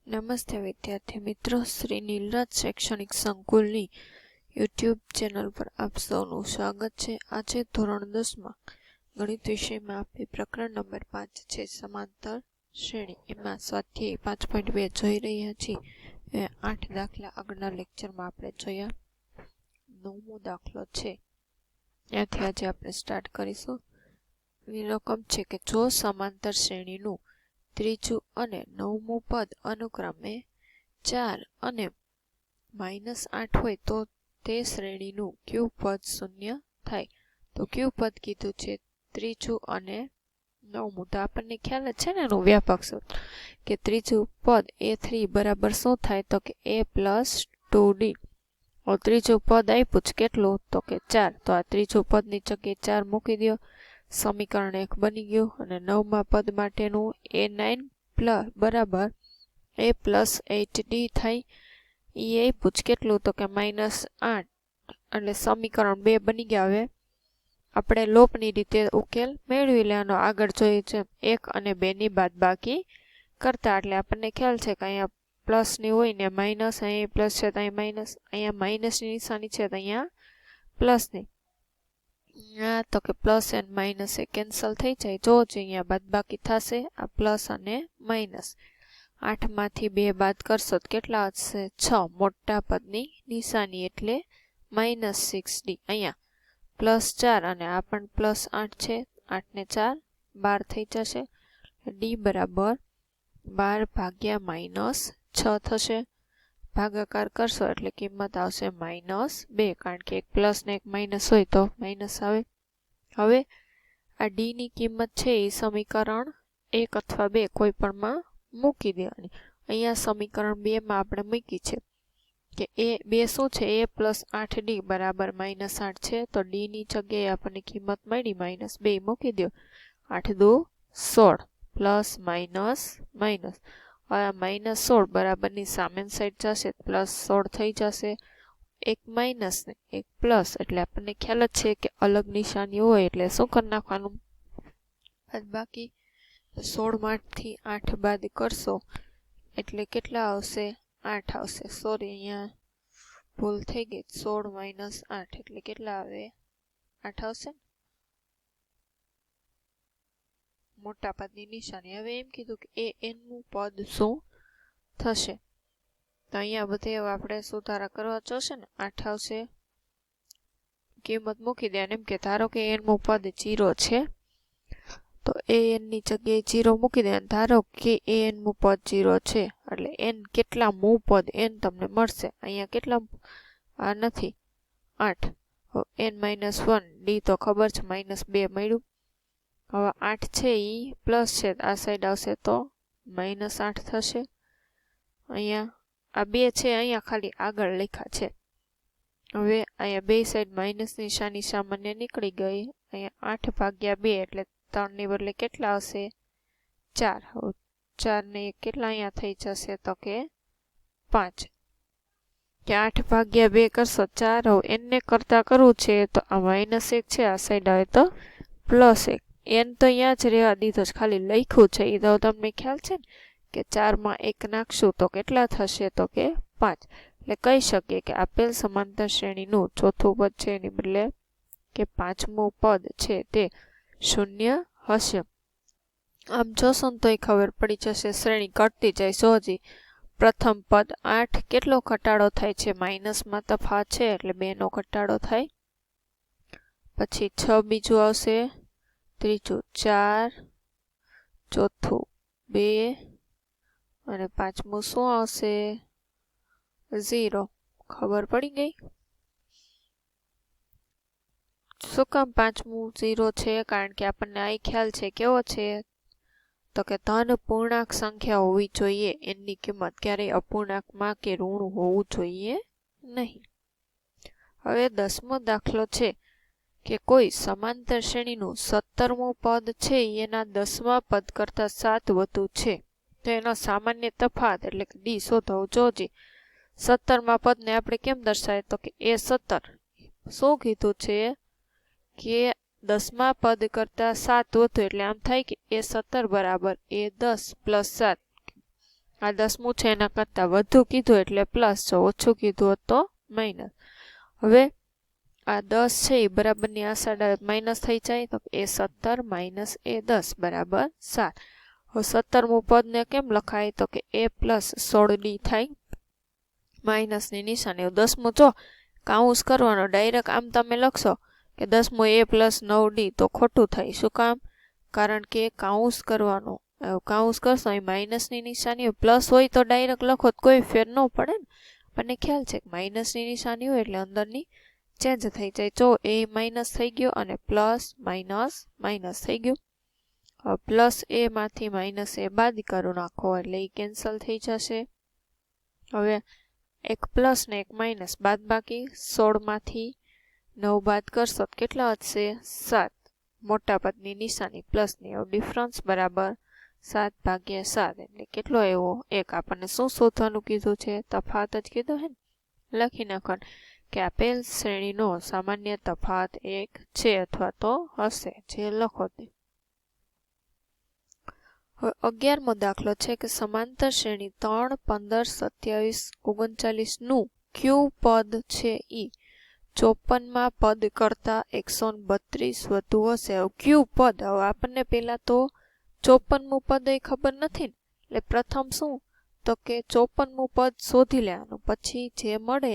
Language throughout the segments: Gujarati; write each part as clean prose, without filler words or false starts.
નમસ્તે વિદ્યાર્થી મિત્રો, શ્રી નીલરાજ શૈક્ષણિક સંકુલની યુટ્યુબ ચેનલ પર આપ સૌનું સ્વાગત છે. આજે ધોરણ 10માં ગણિત વિષયમાં આપણે પ્રકરણ નંબર 5 છે સમાંતર શ્રેણી, એમાં સ્વાધ્યાય 5.2 જોઈ રહ્યા છીએ. 8 દાખલા આગળના લેક્ચરમાં આપણે જોયા. 9મો દાખલો છે, ત્યાંથી આજે આપણે સ્ટાર્ટ કરીશું. એની રકમ છે કે જો સમાંતર શ્રેણીનું ત્રીજું અને 9મું પદ અનુક્રમે 4 અને -8 હોય તો તે શ્રેણીનું કયું પદ શૂન્ય થાય? તો કયું પદ કીધું છે? ત્રીજું અને 9મું. તો આપણને ખ્યાલ જ છે ને એનું વ્યાપક સૂત્ર, કે ત્રીજું પદ a3 બરાબર શું થાય? તો કે a + 2d. ત્રીજું પદ આપ્યું છે કેટલું? તો કે 4. તો આ ત્રીજું પદની જગ્યાએ 4 મૂકી દો, સમીકરણ 1 બની ગયું. અને 9મા પદ માટેનું a9 બરાબર a + 8d થાય. એ આપ્યું છે કેટલું? તો કે -8. એટલે સમીકરણ 2 બની ગયા. હવે આપણે લોપની રીતે ઉકેલ મેળવી લેવાનો. આગળ જોઈએ છે 1 અને 2 ની બાદબાકી કરતા. એટલે આપણને ખ્યાલ છે કે અહીંયા પ્લસની હોય ને માઇનસ, અહીંયા પ્લસ છે તો અહીંયા માઇનસ, અહીંયા માઇનસની નિશાની છે તો અહીંયા પ્લસની. તો કે પ્લસ અને માઇનસ એ કેન્સલ થઈ જાય. જો અહીંયા બાદબાકી થશે, આ પ્લસ અને માઇનસ. 8માંથી 2 બાદ કરશો તો કેટલા હશે? 6. મોટા પદની નિશાની એટલે -6d. અહીંયા +4 અને આ પણ +8 છે. 8 ને 4 12 થઈ જશે. d બરાબર 12 ભાગ્યા -6 થશે. ભાગાકાર કરશો એટલે કિંમત આવશે -2, કારણ કે એક પ્લસ ને એક માઇનસ હોય તો માઇનસ આવે. હવે આ d ની કિંમત છે એ સમીકરણ 1 અથવા 2 કોઈ પણમાં મૂકી દેવાની. અહીંયા સમીકરણ 2માં આપણે મૂકી છે કે એ 2 શું છે? a + 8d બરાબર -8 છે. તો d ની જગ્યાએ આપણને કિંમત મળી -2 મૂકી દો. 8 દુ 16 પ્લસ માઇનસ માઇનસ. હવે -16 બરાબરની સામેની સાઈડ જશે, +16 થઈ જશે. એક માઇનસ ને એક પ્લસ, એટલે આપણને ખ્યાલ જ છે કે અલગ નિશાની હોય એટલે શું કરી નાખવાનું? બાકી 16માંથી 8 બાદ કરશો એટલે કેટલા આવશે? 8 આવશે. સોરી, અહીંયા ભૂલ થઈ ગઈ. 16 - 8 એટલે કેટલા આવે? 8 આવશે ને? મોટા પદની નિશાની. હવે એમ કીધું કે n નું પદ શું થશે? તો અહીંયા બધે આપણે સુધારા કરવા જોશે ને. 8 આવશે, કિંમત મૂકી દે. એમ કે ધારો કે n નું પદ 0 છે તો an ની જગ્યાએ 0 મૂકી દે. ધારો કે an નું પદ 0 છે એટલે n કેટલા મું પદ n તમને મળશે? અહીંયા કેટલા? આ નથી 8. n - 1 d તો ખબર છે, -2 મળ્યું. હવે 8 છે એ પ્લસ છે, આ સાઈડ આવશે તો -8 થશે. અહીંયા આ 2 છે, અહીંયા ખાલી આગળ લખ્યા છે. હવે અહીંયા બે સાઈડ માઇનસ નિશાની સામાન્ય નીકળી ગઈ. અહીંયા 8 ભાગ્યા 2 એટલે 3 ની બદલે કેટલા આવશે? 4. 4 ને કેટલા અહીંયા થઈ જશે? તો કે 5. કે 8 ભાગ્યા 2 કરશો 4. હવે n ને કરતા કરવું છે તો આ -1 છે, આ સાઈડ આવે તો +1. n તો અહીંયા જ રહેવા દીધો છે, ખાલી લખ્યું છે. એ તો તમને ખ્યાલ છે ને કે 4 માં 1 નાખશું તો કેટલા થશે? તો કે 5. એટલે કહી શકીએ કે આપેલ સમાંતર શ્રેણીનું ચોથું પદ છે એની બદલે કે 5મું પદ છે તે શૂન્ય હશે. આમ જોશો ને તોય ખબર પડી જશે, શ્રેણી ઘટતી જાય. હજી પ્રથમ પદ 8 કેટલો ઘટાડો થાય છે? માઇનસમાં તફાવત છે એટલે 2 નો ઘટાડો થાય. પછી 6 બીજું આવશે, ત્રીજું 4, ચોથું 2 અને 5મું શું આવશે? 0. ખબર પડી ગઈ? શું કામ 5મું 0 છે? કારણ કે આપણને આ ખ્યાલ છે કેવો છે? તો કે ધન પૂર્ણાંક સંખ્યા હોવી જોઈએ. એની કિંમત ક્યારેય અપૂર્ણાંકમાં કે ઋણ હોવું જોઈએ નહીં. હવે 10મો દાખલો છે કે કોઈ સમાંતર શ્રેણીનું 17મું પદ છે એના 10મા પદ કરતાં 7 વધુ છે તો એનો સામાન્ય તફાવત એટલે કે d શોધો. જોજે 17મા પદને આપણે કેમ દર્શાવે? તો કે a17. શું કીધું છે? કે 10મા પદ કરતાં 7 વધુ, એટલે આમ થાય કે a17 બરાબર a10 + 7. આ 10મું છે એના કરતાં વધુ કીધું એટલે પ્લસ, જો ઓછું કીધું હોત તો માઇનસ. હવે આ 10 છે એ બરાબરની આ સાઈડ માઇનસ થઈ જાય તો એ 17 માઇનસ એ 10 બરાબર 7. હવે 17મું પદને કેમ લખાય તો કે a પ્લસ 16d થાય માઇનસની નિશાની. 10મું જો કાઉન્સ કરવાનો, ડાયરેક્ટ આમ તમે લખશો કે 10મું a પ્લસ 9d તો ખોટું થાય. શું કામ? કારણ કે કાઉન્સ કરવાનો, કાઉન્સ કરશો એ માઇનસની નિશાની હોય, પ્લસ હોય તો ડાયરેક્ટ લખો તો કોઈ ફેર ન પડે ને. આપણને ખ્યાલ છે કે માઇનસની નિશાની હોય એટલે અંદરની ચેન્જ થઈ જાય. જો એ માઇનસ થઈ ગયો અને પ્લસ માઇનસ માઇનસ થઈ ગયું. હવે પ્લસ એ માંથી માઇનસ એ બાદ કરી નાખો એટલે એ કેન્સલ થઈ જશે. હવે એક પ્લસ ને એક માઇનસ બાદ બાકી, 16માંથી 9 બાદ કરશો તો કેટલા વધશે? 7. મોટા પદની નિશાની પ્લસની, ડિફરન્સ બરાબર 7/7 એટલે કેટલો આવ્યો? 1. આપણને શું શોધવાનું કીધું છે? તફાત જ કીધો હે ને. લખી નાખવાનું કે આપેલ શ્રેણીનો સામાન્ય તફાત 1 છે અથવા તો હશે, જે લખો તે. હવે 11મો દાખલો છે કે સમાંતર શ્રેણી 3, 15, 27, 39 નું ક્યુ પદ છે ઈ 54માં પદ કરતા 132 વધુ હશે. હવે ક્યુ પદ, હવે આપણને પેલા તો 54મું પદ એ ખબર નથી ને, એટલે પ્રથમ શું તો કે 54મું પદ શોધી લેવાનું, પછી જે મળે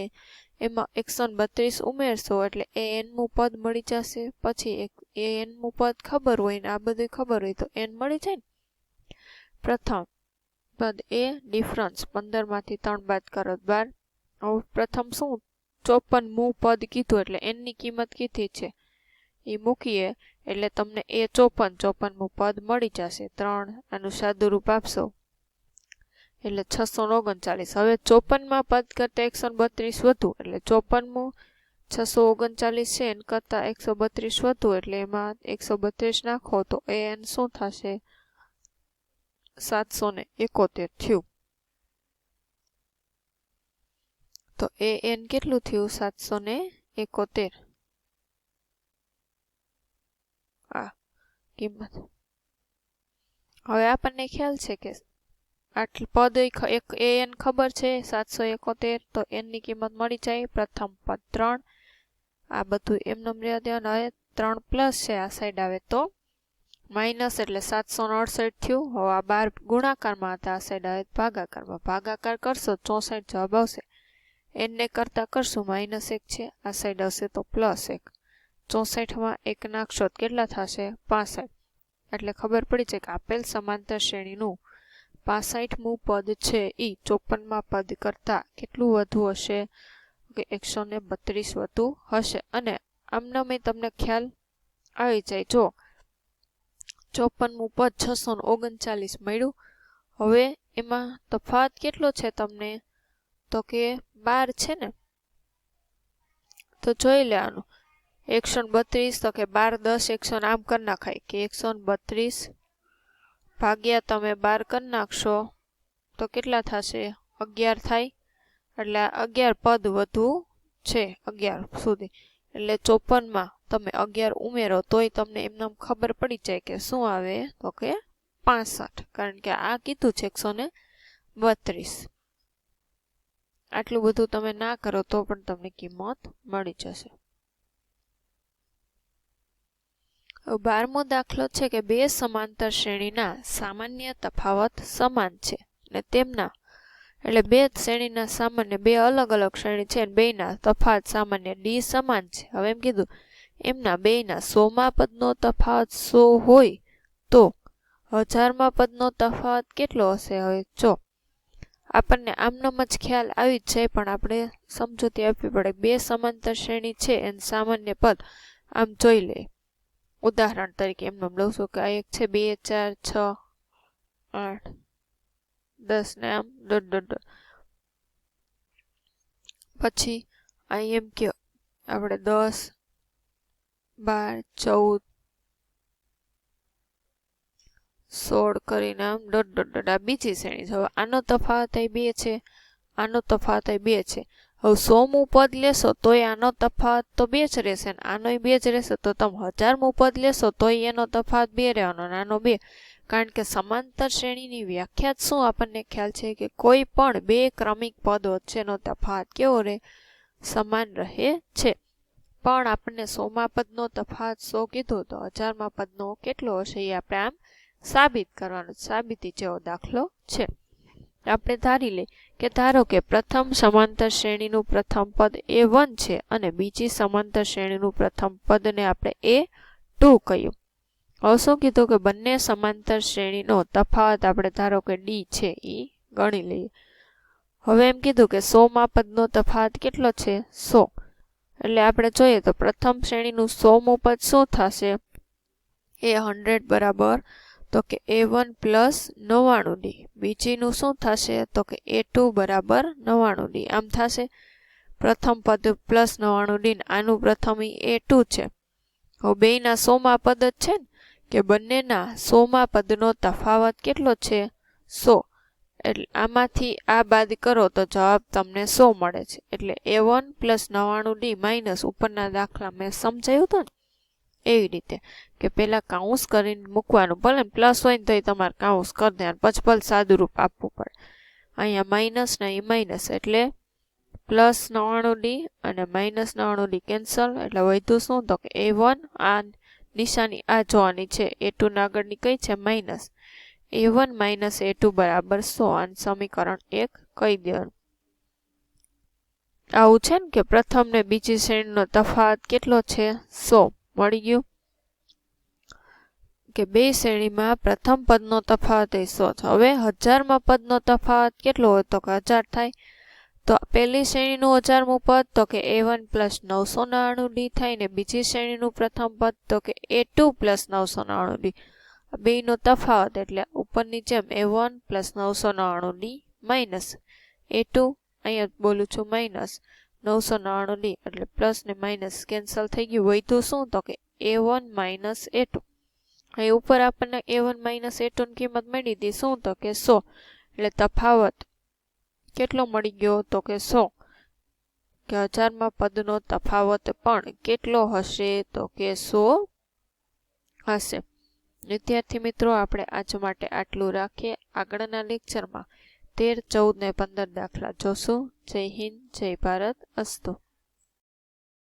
એમાં 132 ઉમેરશો એટલે anમું પદ મળી જશે. પછી anમું પદ ખબર હોય ને આ બધું ખબર હોય તો n મળી જાય ને. પ્રથમ પદ એ ડિફરન્સ 15માંથી 3 બાદ કરો 12. હવે પ્રથમ શું 54મું પદ કીધું એટલે n ની કિંમત કીધી છે એ મૂકીએ એટલે તમને એ 54મું પદ મળી જશે. 3 આનું સાદુરૂપ આપશો એટલે 639. હવે 54માં પદ કરતા 132 વધુ એટલે 54મું 639 છે એન કરતા 132 વધુ એટલે એમાં 132 નાખો તો an શું થશે? 771 થયું. તો an કેટલું થયું? 771 આ કિંમત. હવે આપણને ખ્યાલ છે કે આટલું પદ એક an ખબર છે 771 તો n ની કિંમત મળી જાય. પ્રથમ પદ 3, આ બધું એમને રહ્યા દેવાનું. હવે 3 પ્લસ છે આ સાઈડ આવે તો માઇનસ એટલે 768 થયું. હવે આ 12 ગુણાકારમાં હતા, આ સાઈડ આવે ભાગાકારમાં. ભાગાકાર કરશો 64 જવાબ આવશે. n ને કરતા કરશું -1 છે, આ સાઈડ આવશે તો +1. 64માં 1 નાખશો તો કેટલા થશે? 65. એટલે ખબર પડી છે કે આપેલ સમાંતર શ્રેણીનું 65મું પદ છે ઈ 54માં પદ કરતા કેટલું વધુ હશે? કે 132 વધુ હશે. અને આમના મેં તમને ખ્યાલ આવી જાય. જો 54મું પદ 639 મળ્યું. હવે એમાં તફાત કેટલો છે તમને તો કે 12 છે ને, તો જોઈ લેવાનું 132 તો કે 12 10 100 આમ કરી નાખાય કે 132 ભાગ્યા તમે 12 કરી નાખશો તો કેટલા થશે? 11 થાય. એટલે 11 પદ વધુ છે 11 સુધી. એટલે 54માં તમે 11 ઉમેરો તોય તમને એમને ખબર પડી જાય કે શું આવે તો કે 65. કારણ કે આ કીધું છે 132. આટલું બધું તમે ના કરો તો પણ તમને કિંમત મળી જશે. 12મો દાખલો છે કે બે સમાંતર શ્રેણીના સામાન્ય તફાવત સમાન છે અને તેમના એટલે બે શ્રેણીના સામાન્ય બે અલગ અલગ શ્રેણી છે અને બેના તફાવત સામાન્ય d સમાન છે. હવે એમ કીધું એમના બેના 100માં પદનો તફાવત 100 હોય તો 1000માં પદનો તફાવત કેટલો હશે? હવે જો આપણને આમનામ જ ખ્યાલ આવી જ જાય પણ આપણે સમજૂતી આપવી પડે. બે સમાંતર શ્રેણી છે અને સામાન્ય પદ આમ જોઈ લે. ઉદાહરણ તરીકે એમને લઉં છું કે આ એક છે 2 4 6 8 10 ને આમ ..... પછી અહીં એમ કે આપણે 10 12 14 16 કરીને આમ ... આ બીજી શ્રેણી છે. હવે આનો તફાવત અહીં 2 છે, આનો તફાવત અહીં 2 છે. હવે 100મું પદ લેશો તોય આનો તફાવત તો 2 જ રહેશે ને આનોય 2 જ રહેશે. તો તમે 1000મું પદ લેશો તોય એનો તફાવત 2 રહેવાનો અને આનો 2. કારણ કે સમાંતર શ્રેણીની વ્યાખ્યા જ શું આપણને ખ્યાલ છે કે કોઈ પણ બે ક્રમિક પદ વચ્ચેનો તફાવત કેવો રહે, સમાન રહે છે. પણ આપણને 100મા પદનો તફાવત 100 કીધો તો 1000મા પદનો કેટલો હશે એ આપણે આમ સાબિત કરવાનો, સાબિતી જેવો દાખલો છે. આપણે ધારી લઈએ કે ધારો કે પ્રથમ સમાંતર શ્રેણીનું પ્રથમ પદ A1 છે અને બીજી સમાંતર શ્રેણીનું પ્રથમ પદને આપણે A2 કહ્યું. હવે શું કીધું કે બંને સમાંતર શ્રેણીનો તફાવત આપણે ધારો કે D છે એ ગણી લઈએ. હવે એમ કીધું કે 100મા પદનો તફાવત કેટલો છે, 100. એટલે આપણે જોઈએ તો પ્રથમ શ્રેણીનું 100મું પદ શું થશે, A100 બરાબર તો કે A1 પ્લસ 99D. બીજીનું શું થશે તો કે A2 બરાબર 99D. આમ થશે પ્રથમ પદ પ્લસ 99D, આનું પ્રથમ A2 છે. હવે બેયના 100મા પદ જ છે ને, કે બંનેના 100મા પદનો તફાવત કેટલો છે, 100. એટલે આમાંથી આ બાદ કરો તો જવાબ તમને 100 મળે છે. એટલે A1 પ્લસ 99D માઇનસ ઉપરના દાખલા મેં સમજાયું હતું ને એવી રીતે કે પહેલા કાઉન્સ કરીને મૂકવાનું, ભલે પ્લસ હોય ને તોય તમારે કાઉન્સ કરી દેવાનું, પછી ભલે સાદું રૂપ આપવું પડે. અહીંયા માઇનસ ને અહીં માઇનસ એટલે પ્લસ 99D અને માઇનસ 99D કેન્સલ, એટલે વધ્યું શું તો કે A1, આ નિશાની આ જોવાની છે, A2 ના આગળની કઈ છે માઇનસ, A1 માઇનસ A2 બરાબર 100. અને સમીકરણ 1 કહી દેવાનું. આવું છે ને કે પ્રથમ ને બીજી શ્રેણીનો તફાવત કેટલો છે, 100 મળી ગયું. કે બે શ્રેણીમાં પ્રથમ પદનો તફાવત એ 100 છે. હવે 1000મા પદનો તફાવત કેટલો હોય તો કે 1000 થાય. તો પહેલી શ્રેણીનું 1000મું પદ તો કે A1 પ્લસ 999D થાય ને બીજી શ્રેણીનું પ્રથમ પદ તો કે A2 પ્લસ 999D. બેયનો તફાવત એટલે ઉપરની જેમ A1 plus 999D minus A2, અહીંયા બોલું છું માઇનસ 999D, એટલે પ્લસ ને માઇનસ કેન્સલ થઈ ગયું. વધ્યું શું તો કે A1 માઇનસ A2. અહીં ઉપર આપણને A1 માઇનસ A2 ની કિંમત મળી હતી શું તો કે 100. એટલે તફાવત કેટલો મળી ગયો તો કે 100. કે 1000મા પદનો તફાવત પણ કેટલો હશે તો કે 100 હશે. વિદ્યાર્થી મિત્રો, આપણે આજ માટે આટલું રાખીએ. આગળના લેક્ચરમાં 13, 14 ને 15 દાખલા જોશું. જય હિન્દ, જય ભારત, અસ્તુ.